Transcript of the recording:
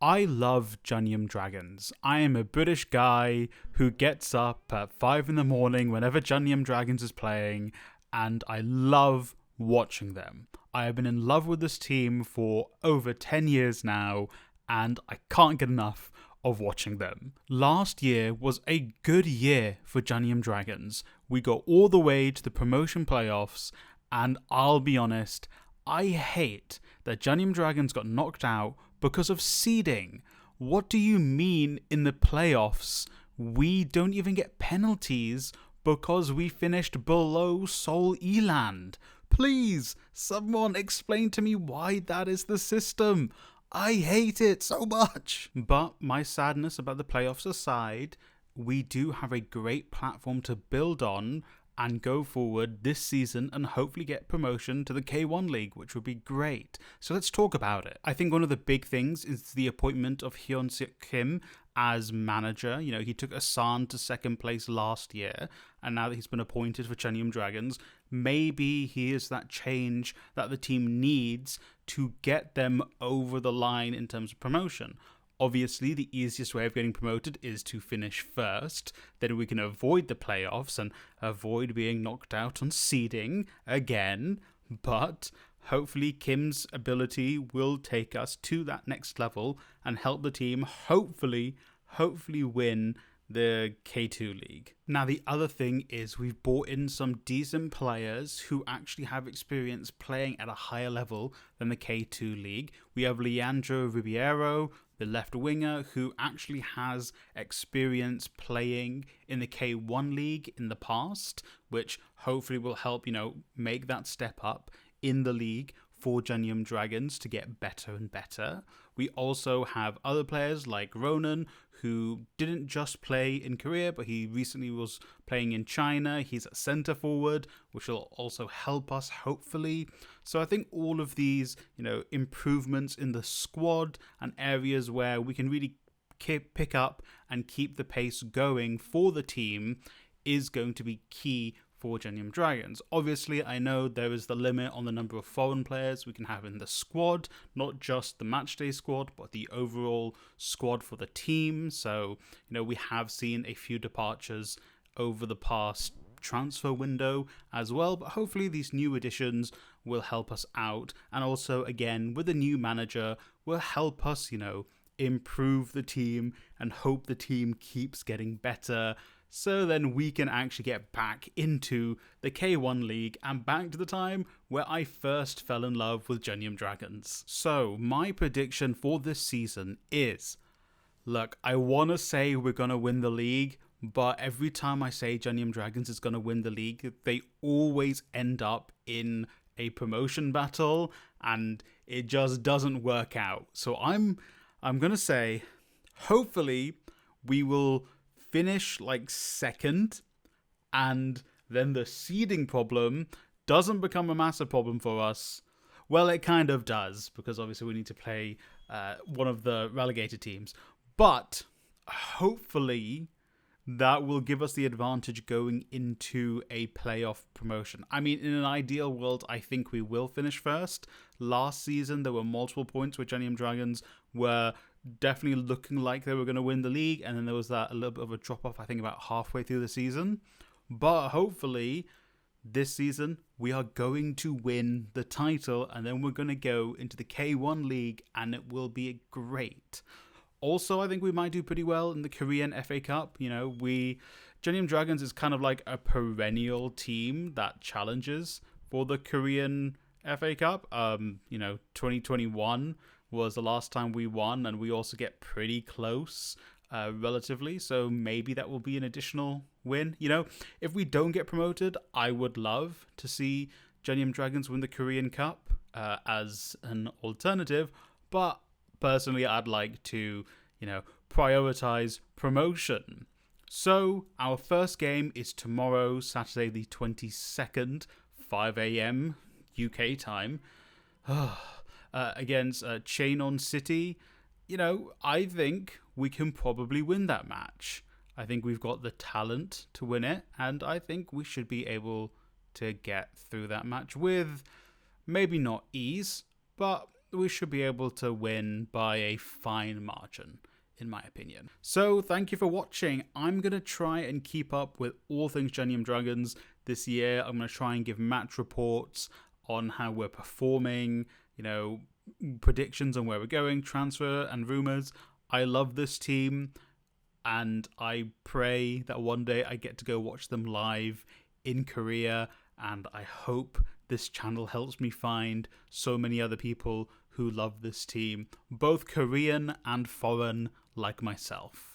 I love Jeonnum Dragons. I am a British guy who gets up at 5 in the morning whenever Jeonnum Dragons is playing, and I love watching them. I have been in love with this team for over 10 years now, and I can't get enough of watching them. Last year was a good year for Jeonnum Dragons. We got all the way to the promotion playoffs, and I'll be honest, I hate that Jeonnum Dragons got knocked out because of seeding. What do you mean in the playoffs we don't even get penalties because we finished below Seoul Eland? Please, someone explain to me why that is the system. I hate it so much. But my sadness about the playoffs aside, we do have a great platform to build on and go forward this season and hopefully get promotion to the K1 League, which would be great. So let's talk about it. I think one of the big things is the appointment of Hyun-Sik Kim as manager. You know, he took Asan to second place last year, and now that he's been appointed for Jeonnam Dragons, maybe he is that change that the team needs to get them over the line in terms of promotion. Obviously, the easiest way of getting promoted is to finish first. Then we can avoid the playoffs and avoid being knocked out on seeding again. But hopefully Kim's ability will take us to that next level and help the team hopefully win the K2 League. Now, the other thing is we've brought in some decent players who actually have experience playing at a higher level than the K2 League. We have Leandro Ribeiro, the left winger, who actually has experience playing in the K1 League in the past, which hopefully will help, make that step up in the league for Jeonnam Dragons to get better and better. We also have other players like Ronan, who didn't just play in Korea, but he recently was playing in China. He's a centre forward, which will also help us, hopefully. So I think all of these, improvements in the squad and areas where we can really pick up and keep the pace going for the team is going to be key for Jeonnam Dragons. Obviously, I know there is the limit on the number of foreign players we can have in the squad, not just the matchday squad, but the overall squad for the team. So, we have seen a few departures over the past transfer window as well, but hopefully these new additions will help us out. And also, again, with a new manager, will help us, improve the team and hope the team keeps getting better. So then we can actually get back into the K1 League and back to the time where I first fell in love with Jeonnam Dragons. So my prediction for this season is, look, I want to say we're going to win the league, but every time I say Jeonnam Dragons is going to win the league, they always end up in a promotion battle and it just doesn't work out. So I'm going to say, hopefully we will finish like second, and then the seeding problem doesn't become a massive problem for us. Well, it kind of does, because obviously we need to play one of the relegated teams. But hopefully that will give us the advantage going into a playoff promotion. I mean, in an ideal world, I think we will finish first. Last season, there were multiple points where Jeonnam Dragons were definitely looking like they were going to win the league, and then there was that a little bit of a drop off, I think about halfway through the season. But hopefully this season we are going to win the title, and then we're going to go into the K1 League, and it will be great. Also, I think we might do pretty well in the Korean FA Cup. Jeonnam Dragons is kind of like a perennial team that challenges for the Korean FA Cup. 2021 was the last time we won, and we also get pretty close relatively, so maybe that will be an additional win. If we don't get promoted, I would love to see Jeonnam Dragons win the Korean Cup as an alternative, but personally I'd like to prioritize promotion. So our first game is tomorrow, Saturday the 22nd, 5 a.m. UK time, against Cheonan City. I think we can probably win that match. I think we've got the talent to win it, and I think we should be able to get through that match with maybe not ease, but we should be able to win by a fine margin, in my opinion. So thank you for watching. I'm going to try and keep up with all things Jeonnum Dragons this year. I'm going to try and give match reports on how we're performing, predictions on where we're going, transfer and rumours. I love this team, and I pray that one day I get to go watch them live in Korea, and I hope this channel helps me find so many other people who love this team, both Korean and foreign like myself.